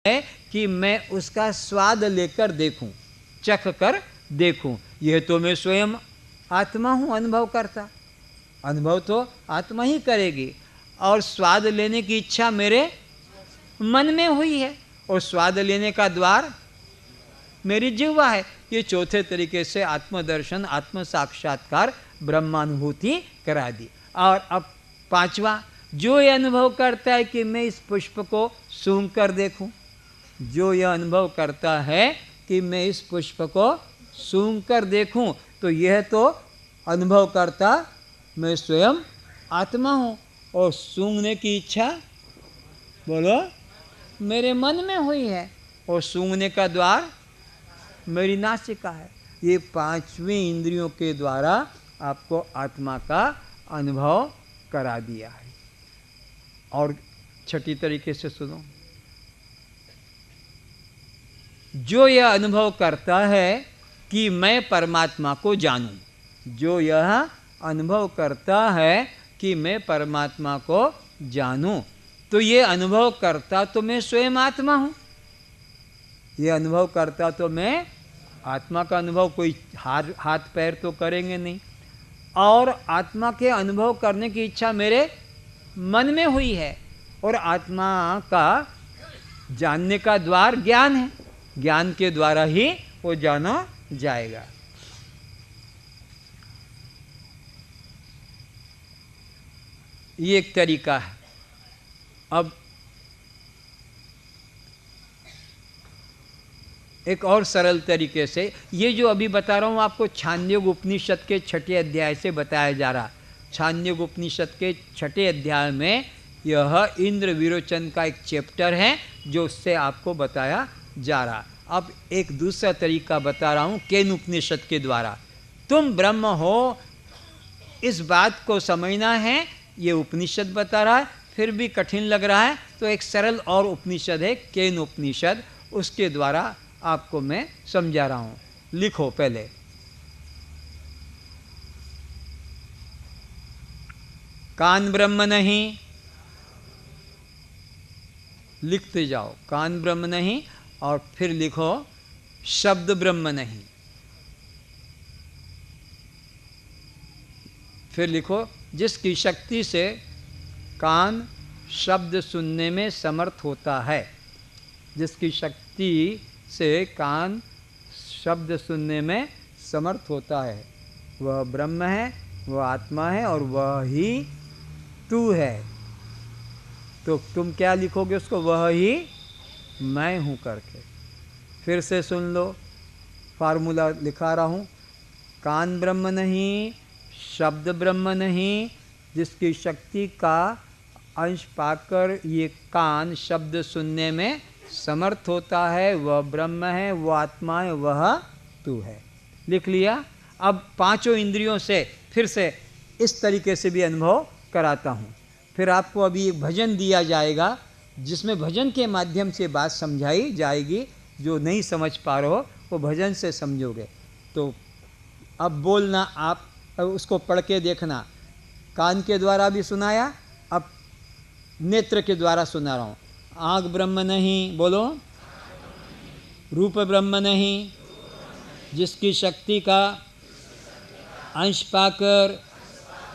है कि मैं उसका स्वाद लेकर देखूं, चख कर देखूं। यह तो मैं स्वयं आत्मा हूं, अनुभव करता। अनुभव तो आत्मा ही करेगी, और स्वाद लेने की इच्छा मेरे मन में हुई है, और स्वाद लेने का द्वार मेरी जिह्वा है। ये चौथे तरीके से आत्मदर्शन, आत्म साक्षात्कार, ब्रह्मानुभूति करा दी। और अब पांचवा, जो ये अनुभव करता है कि मैं इस पुष्प को सूंघ कर देखूं, जो यह अनुभव करता है कि मैं इस पुष्प को सूंघ कर देखूं, तो यह तो अनुभव करता मैं स्वयं आत्मा हूं, और सूंघने की इच्छा बोलो मेरे मन में हुई है, और सूंघने का द्वार मेरी नासिका है। ये पांचवी इंद्रियों के द्वारा आपको आत्मा का अनुभव करा दिया है। और छठी तरीके से सुनो, जो यह अनुभव करता है कि मैं परमात्मा को जानूं, जो यह अनुभव करता है कि मैं परमात्मा को जानूं, तो ये अनुभव करता तो मैं स्वयं आत्मा हूं। ये अनुभव करता तो मैं आत्मा का अनुभव, कोई हाथ पैर तो करेंगे नहीं, और आत्मा के अनुभव करने की इच्छा मेरे मन में हुई है, और आत्मा का जानने का द्वार ज्ञान है, ज्ञान के द्वारा ही वो जाना जाएगा। ये एक तरीका है। अब एक और सरल तरीके से, ये जो अभी बता रहा हूँ आपको छांदोग्य उपनिषद के छठे अध्याय से बताया जा रहा। छांदोग्य उपनिषद के छठे अध्याय में यह इंद्र विरोचन का एक चैप्टर है जो उससे आपको बताया जा रहा। अब एक दूसरा तरीका बता रहा हूँ केन उपनिषद के द्वारा। तुम ब्रह्म हो, इस बात को समझना है, ये उपनिषद बता रहा है, फिर भी कठिन लग रहा है, तो एक सरल और उपनिषद है केन उपनिषद, उसके द्वारा आपको मैं समझा रहा हूँ। लिखो पहले, कान ब्रह्म नहीं, लिखते जाओ, कान ब्रह्म नहीं, और फिर लिखो शब्द ब्रह्म नहीं, फिर लिखो जिसकी शक्ति से कान शब्द सुनने में समर्थ होता है, जिसकी शक्ति से कान शब्द सुनने में समर्थ होता है, वह ब्रह्म है, वह आत्मा है, और वह ही तू है। तो तुम क्या लिखोगे उसको? वह ही मैं हूँ करके। फिर से सुन लो, फार्मूला लिखा रहा हूँ, कान ब्रह्म नहीं, शब्द ब्रह्म नहीं, जिसकी शक्ति का अंश पाकर ये कान शब्द सुनने में समर्थ होता है, वह ब्रह्म है, वह आत्मा है, वह तू है। लिख लिया? अब पांचों इंद्रियों से फिर से इस तरीके से भी अनुभव कराता हूँ। फिर आपको अभी एक भजन दिया जाएगा जिसमें भजन के माध्यम से बात समझाई जाएगी। जो नहीं समझ पा रहे हो वो भजन से समझोगे। तो अब बोलना, आप उसको पढ़ के देखना। कान के द्वारा भी सुनाया, अब नेत्र के द्वारा सुना रहा हूँ। आँख ब्रह्म नहीं, बोलो। रूप ब्रह्म नहीं, जिसकी शक्ति का अंश पाकर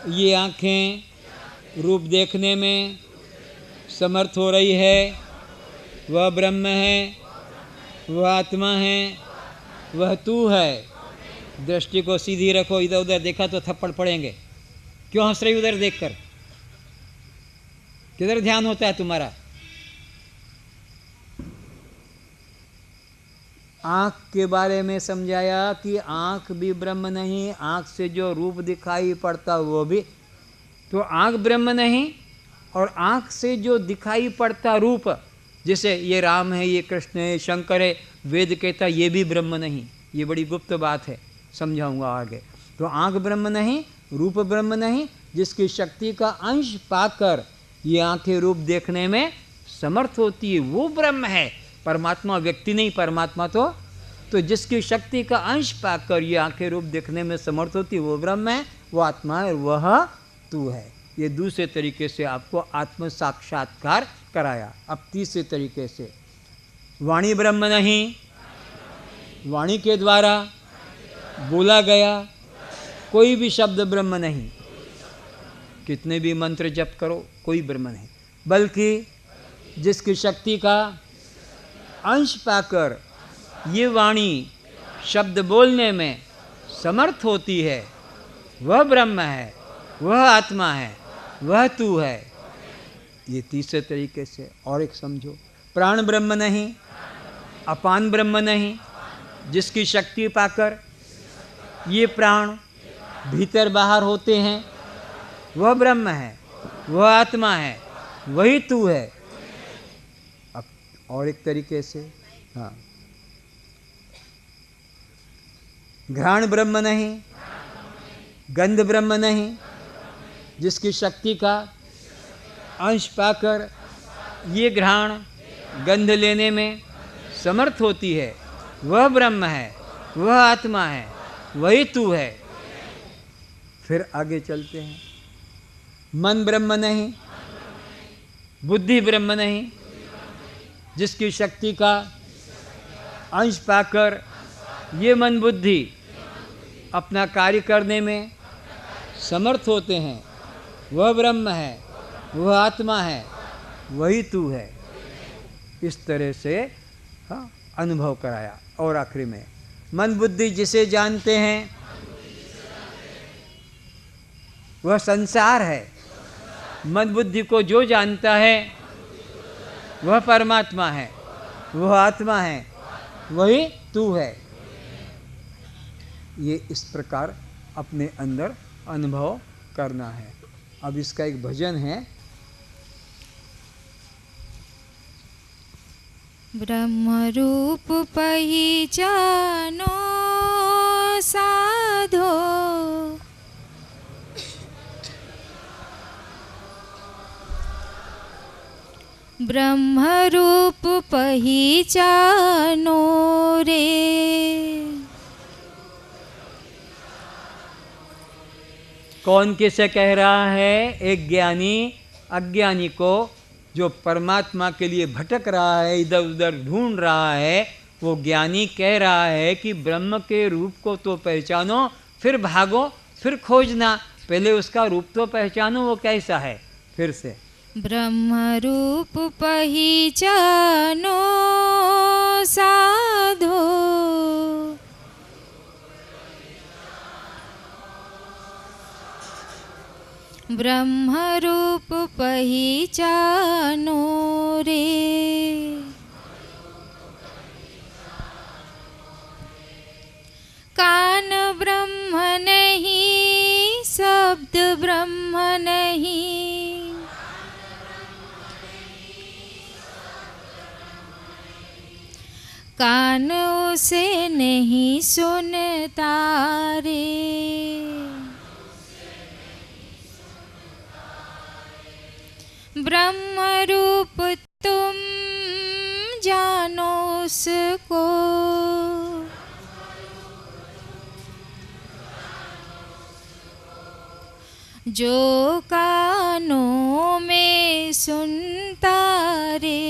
ये आँखें रूप देखने में समर्थ हो रही है, वह ब्रह्म है, वह आत्मा है, वह तू है। दृष्टि को सीधी रखो, इधर उधर देखा तो थप्पड़ पड़ेंगे। क्यों हंस रही उधर देखकर? किधर ध्यान होता है तुम्हारा? आँख के बारे में समझाया कि आँख भी ब्रह्म नहीं, आँख से जो रूप दिखाई पड़ता वो भी, तो आँख ब्रह्म नहीं, और आँख से जो दिखाई पड़ता रूप, जैसे ये राम है, ये कृष्ण है, शंकर है, वेद कहता ये भी ब्रह्म नहीं। ये बड़ी गुप्त बात है, समझाऊंगा आगे। तो आँख ब्रह्म नहीं, रूप ब्रह्म नहीं, जिसकी शक्ति का अंश पाकर ये आँखें रूप देखने में समर्थ होती है, वो ब्रह्म है। परमात्मा व्यक्ति नहीं, परमात्मा तो जिसकी शक्ति का अंश पाकर ये आँखें रूप देखने में समर्थ होती है, वो ब्रह्म है, वो आत्मा है, वह तू है। ये दूसरे तरीके से आपको आत्म साक्षात्कार कराया। अब तीसरे तरीके से, वाणी ब्रह्म नहीं, वाणी के द्वारा बोला गया कोई भी शब्द ब्रह्म नहीं। कितने भी मंत्र जप करो कोई ब्रह्म नहीं, बल्कि जिसकी शक्ति का अंश पाकर ये वाणी शब्द बोलने में समर्थ होती है, वह ब्रह्म है, वह आत्मा है, वह तू है। ये तीसरे तरीके से और एक समझो, प्राण ब्रह्म नहीं, अपान ब्रह्म नहीं, जिसकी शक्ति पाकर ये प्राण भीतर बाहर होते हैं, वह ब्रह्म है, वह आत्मा है, वही तू है। अब और एक तरीके से, हाँ, घ्राण ब्रह्म नहीं, गंध ब्रह्म नहीं, जिसकी शक्ति का अंश पाकर ये घ्राण गंध लेने में समर्थ होती है, वह ब्रह्म है, वह आत्मा है, वही तू है। फिर आगे चलते हैं, मन ब्रह्म नहीं, बुद्धि ब्रह्म नहीं, जिसकी शक्ति का अंश पाकर ये मन बुद्धि अपना कार्य करने में समर्थ होते हैं, वह ब्रह्म है, वह आत्मा है, वही तू है। इस तरह से हाँ अनुभव कराया। और आखिरी में मन बुद्धि जिसे जानते हैं वह संसार है, मन बुद्धि को जो जानता है वह परमात्मा है, वह आत्मा है, वही तू है। ये इस प्रकार अपने अंदर अनुभव करना है। अब इसका एक भजन है, ब्रह्म रूप पहिचानो साधो, ब्रह्म रूप पहिचानो रे। कौन किसे कह रहा है? एक ज्ञानी अज्ञानी को, जो परमात्मा के लिए भटक रहा है, इधर उधर ढूंढ रहा है, वो ज्ञानी कह रहा है कि ब्रह्म के रूप को तो पहचानो, फिर भागो, फिर खोजना, पहले उसका रूप तो पहचानो वो कैसा है। फिर से, ब्रह्म रूप पहिचानो साधो, ब्रह्म रूप पहिचानो रे। कान ब्रह्म नहीं, शब्द ब्रह्म नहीं, कान उसे नहीं सुनता रे। ब्रह्म रूप तुम जानो उसको, जो कानों में सुनता रे।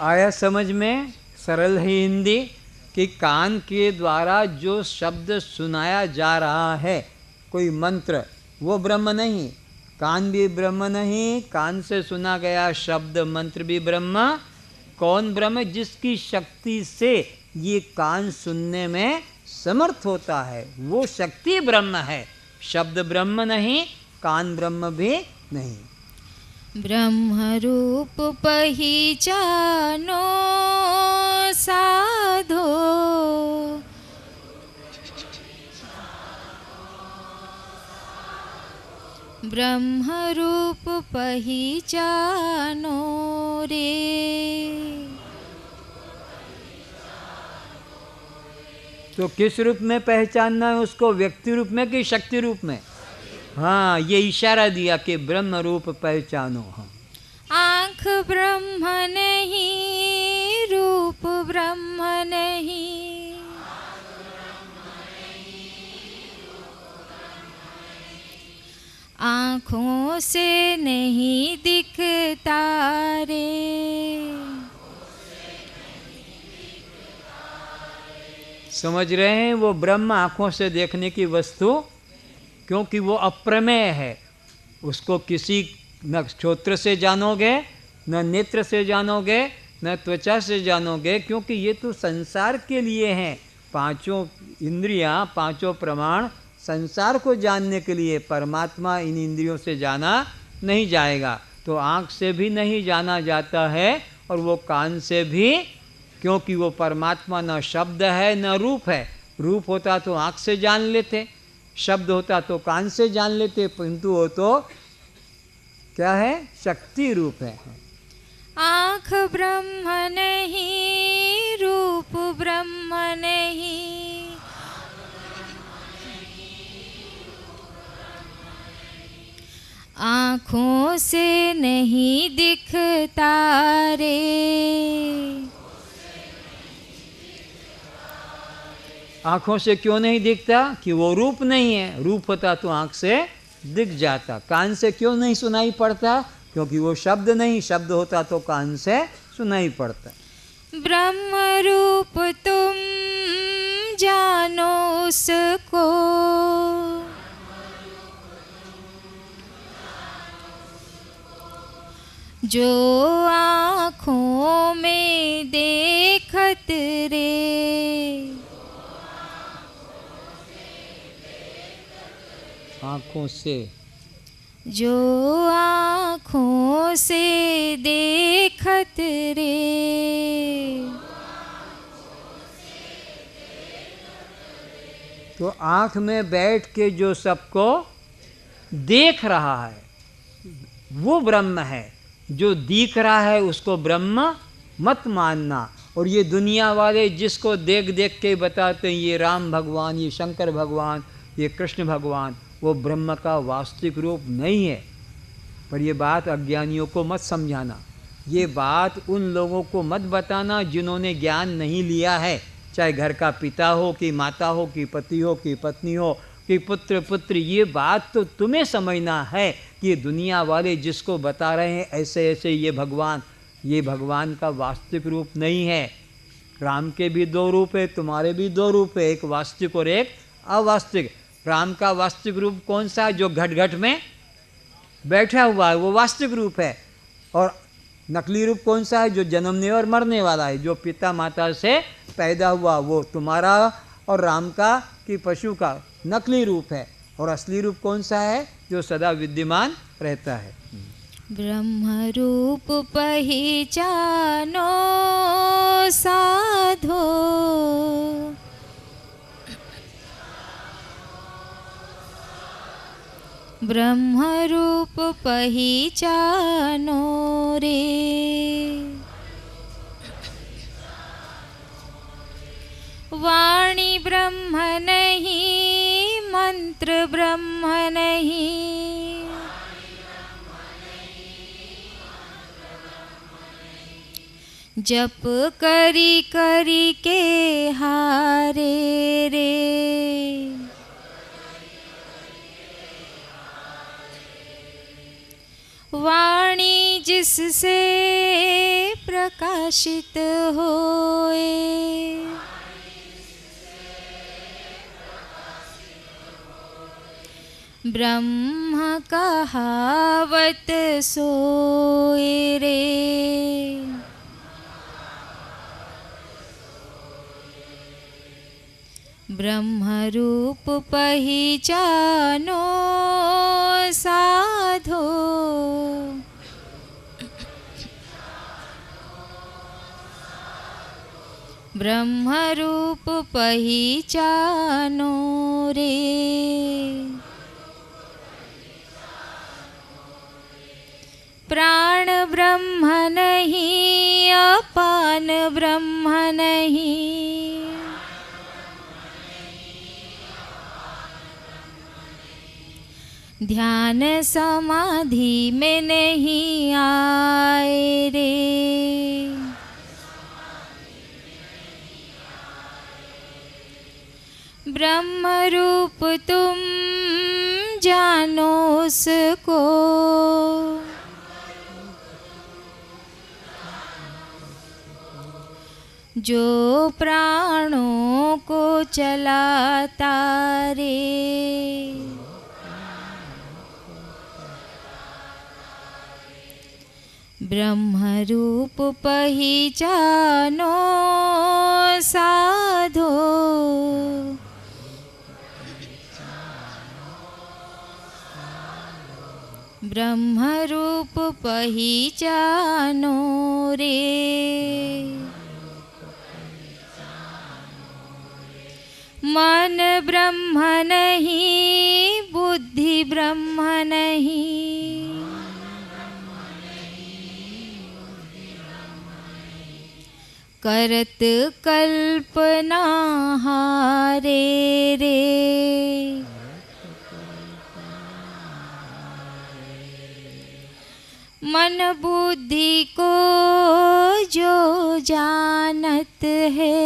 आया समझ में? सरल है हिंदी कि कान के द्वारा जो शब्द सुनाया जा रहा है, कोई मंत्र, वो ब्रह्म नहीं, कान भी ब्रह्म नहीं, कान से सुना गया शब्द मंत्र भी ब्रह्म। कौन ब्रह्म? जिसकी शक्ति से ये कान सुनने में समर्थ होता है, वो शक्ति ब्रह्म है। शब्द ब्रह्म नहीं, कान ब्रह्म भी नहीं। ब्रह्म रूप पहिचानो साधो, ब्रह्म रूप पहिचानो रे। तो किस रूप में पहचानना है उसको? व्यक्ति रूप में कि शक्ति रूप में? हाँ, ये इशारा दिया कि ब्रह्म रूप पहचानो। हाँ, आँख ब्रह्म नहीं, रूप ब्रह्म नहीं, आँखों से नहीं दिखता रे। समझ रहे हैं? वो ब्रह्म आँखों से देखने की वस्तु, क्योंकि वो अप्रमेय है, उसको किसी न श्रोत्र से जानोगे, न नेत्र से जानोगे, न त्वचा से जानोगे, क्योंकि ये तो संसार के लिए हैं। पांचों इंद्रियां, पांचों प्रमाण संसार को जानने के लिए। परमात्मा इन इंद्रियों से जाना नहीं जाएगा। तो आँख से भी नहीं जाना जाता है, और वो कान से भी, क्योंकि वो परमात्मा न शब्द है न रूप है। रूप होता तो आँख से जान लेते, शब्द होता तो कान से जान लेते, परंतु वो तो क्या है? शक्ति रूप है। आँख ब्रह्म नहीं, रूप ब्रह्म नहीं। आँखों से नहीं दिखता रे। आँखों से क्यों नहीं दिखता? कि वो रूप नहीं है। रूप होता तो आँख से दिख जाता। कान से क्यों नहीं सुनाई पड़ता? क्योंकि वो शब्द नहीं। शब्द होता तो कान से सुनाई पड़ता। ब्रह्म रूप तुम जानो उसको, जो आँखों में देखत रे। आँखों से, जो आँखों से देखत रे। तो आँख में बैठ के जो सबको देख रहा है वो ब्रह्म है। जो दिख रहा है उसको ब्रह्म मत मानना। और ये दुनिया वाले जिसको देख देख के बताते हैं ये राम भगवान, ये शंकर भगवान, ये कृष्ण भगवान, वो ब्रह्म का वास्तविक रूप नहीं है। पर ये बात अज्ञानियों को मत समझाना। ये बात उन लोगों को मत बताना जिन्होंने ज्ञान नहीं लिया है, चाहे घर का पिता हो कि माता हो कि पति हो कि पत्नी हो कि पुत्र पुत्री। ये बात तो तुम्हें समझना है कि ये दुनिया वाले जिसको बता रहे हैं ऐसे ऐसे ये भगवान का वास्तविक रूप नहीं है। राम के भी दो रूप है, तुम्हारे भी दो रूप है, एक वास्तविक और एक अवास्तविक। राम का वास्तविक रूप कौन सा है? जो घट घट में बैठा हुआ है, वो वास्तविक रूप है। और नकली रूप कौन सा है? जो जन्मने और मरने वाला है, जो पिता माता से पैदा हुआ, वो तुम्हारा और राम का कि पशु का नकली रूप है। और असली रूप कौन सा है? जो सदा विद्यमान रहता है। ब्रह्म रूप पहचानो साधो, ब्रह्म रूप पहचानो रे। वाणी ब्रह्म नहीं, मंत्र ब्रह्म नहीं। जप करी करी के हारे रे। वाणी जिससे प्रकाशित होए, ब्रह्म कहावत सोए रे। ब्रह्म रूप पहचानो साधो, ब्रह्म रूप पहचानो रे। प्राण ब्रह्म नहीं, अपान ब्रह्म नहीं। ध्यान समाधि में नहीं आए रे। ब्रह्म रूप तुम जानो उसको, जो प्राणों को चलाता रे। ब्रह्म रूप पहचानो साधो, ब्रह्म रूप पहचानो रे। मन ब्रह्म नहीं, बुद्धि ब्रह्म नहीं, करत कल्पना हारे रे। मन बुद्धि को जो जानत है,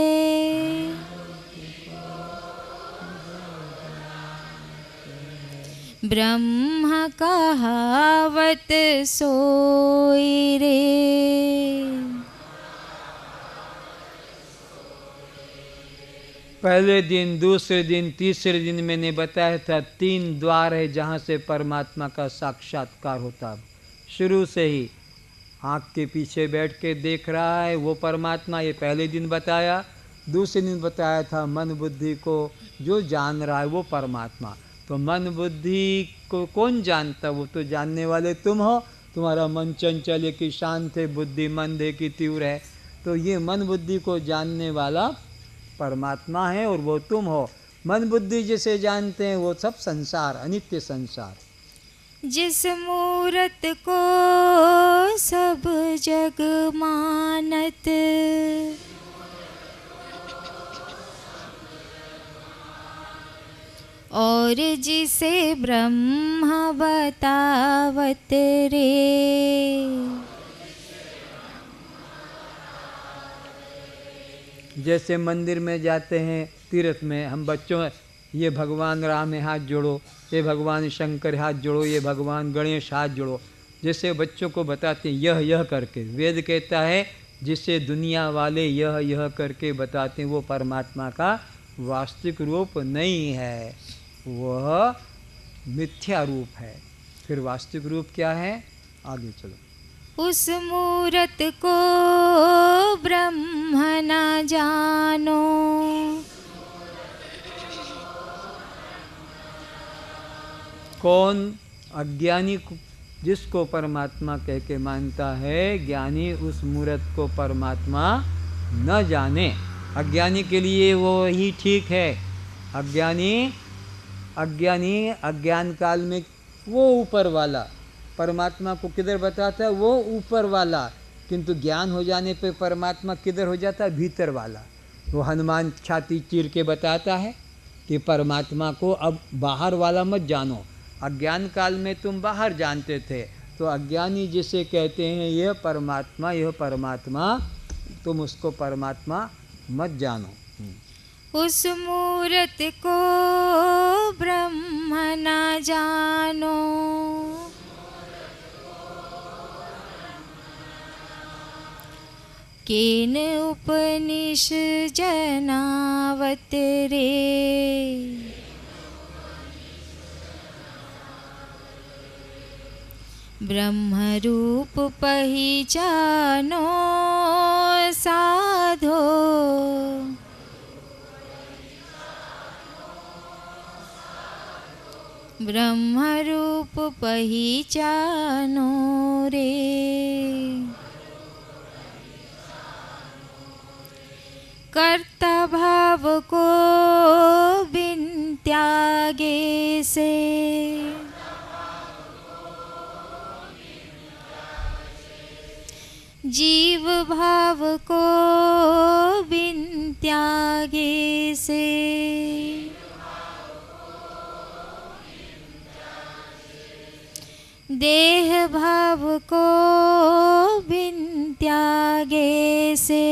ब्रह्म कहावत सोई रे। पहले दिन, दूसरे दिन, तीसरे दिन मैंने बताया था 3 द्वार है जहाँ से परमात्मा का साक्षात्कार होता है। शुरू से ही आँख के पीछे बैठ के देख रहा है वो परमात्मा, ये पहले दिन बताया। दूसरे दिन बताया था मन बुद्धि को जो जान रहा है वो परमात्मा। तो मन बुद्धि को कौन जानता, वो तो जानने वाले तुम हो। तुम्हारा मन चंचल है कि शांत है, बुद्धि मंद है कि तीव्र है। तो ये मन बुद्धि को जानने वाला परमात्मा है और वो तुम हो। मन बुद्धि जिसे जानते हैं वो सब संसार, अनित्य संसार। जिस मूरत को सब जग मानत, और जिसे ब्रह्म बतावत रे। जैसे मंदिर में जाते हैं, तीर्थ में, हम बच्चों ये भगवान राम है हाथ जोड़ो, ये भगवान शंकर हाथ जोड़ो, ये भगवान गणेश हाथ जोड़ो, जैसे बच्चों को बताते हैं यह करके। वेद कहता है जिसे दुनिया वाले यह करके बताते हैं वो परमात्मा का वास्तविक रूप नहीं है, वह मिथ्या रूप है। फिर वास्तविक रूप क्या है, आगे चलो। उस मूरत को ब्रह्म न जानो, कौन अज्ञानी जिसको परमात्मा कह के मानता है, ज्ञानी उस मूरत को परमात्मा न जाने। अज्ञानी के लिए वो ही ठीक है। अज्ञानी अज्ञान काल में वो ऊपर वाला परमात्मा को किधर बताता है, वो ऊपर वाला। किंतु ज्ञान हो जाने पे परमात्मा किधर हो जाता है, भीतर वाला। वो हनुमान छाती चीर के बताता है कि परमात्मा को अब बाहर वाला मत जानो। अज्ञान काल में तुम बाहर जानते थे, तो अज्ञानी जिसे कहते हैं यह परमात्मा, तुम उसको परमात्मा मत जानो। उस मूरत को ब्रह्म न जानो, केन उपनिषद जनावत रे। ब्रह्म रूप पहचानो साधो, ब्रह्म रूप पहचानो रे। कर्ता भाव को बिन त्यागे से, जीव भाव को बिन त्यागे से, देह भाव को बिन त्यागे से,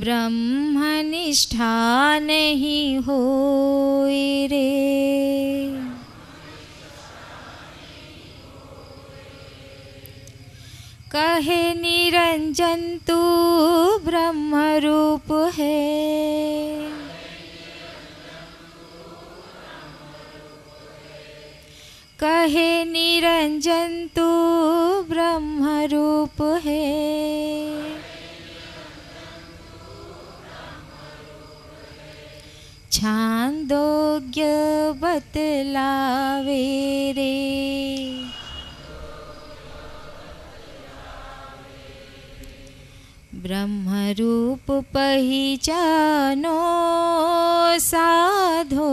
ब्रह्मनिष्ठा नहीं होई रे। कहे निरंजन तू ब्रह्म रूप है। कहे निरंजन तू ब्रह्म रूप है। छांदोग्य बतलावे रे। ब्रह्म रूप पहिचानो साधो।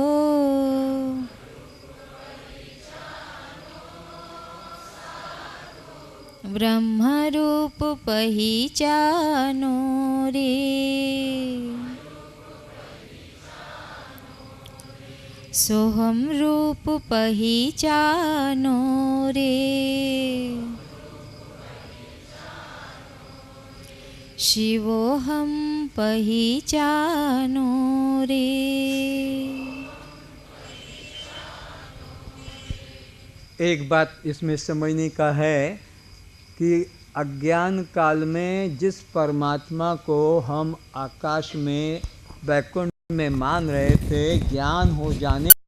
ब्रह्म रूप पहिचानो रे। सोहम रूप पहिचानो रे। शिवोहम पहिचानो रे। एक बात इसमें समझने का है कि अज्ञान काल में जिस परमात्मा को हम आकाश में वैकुंठ में मान रहे थे, ज्ञान हो जाने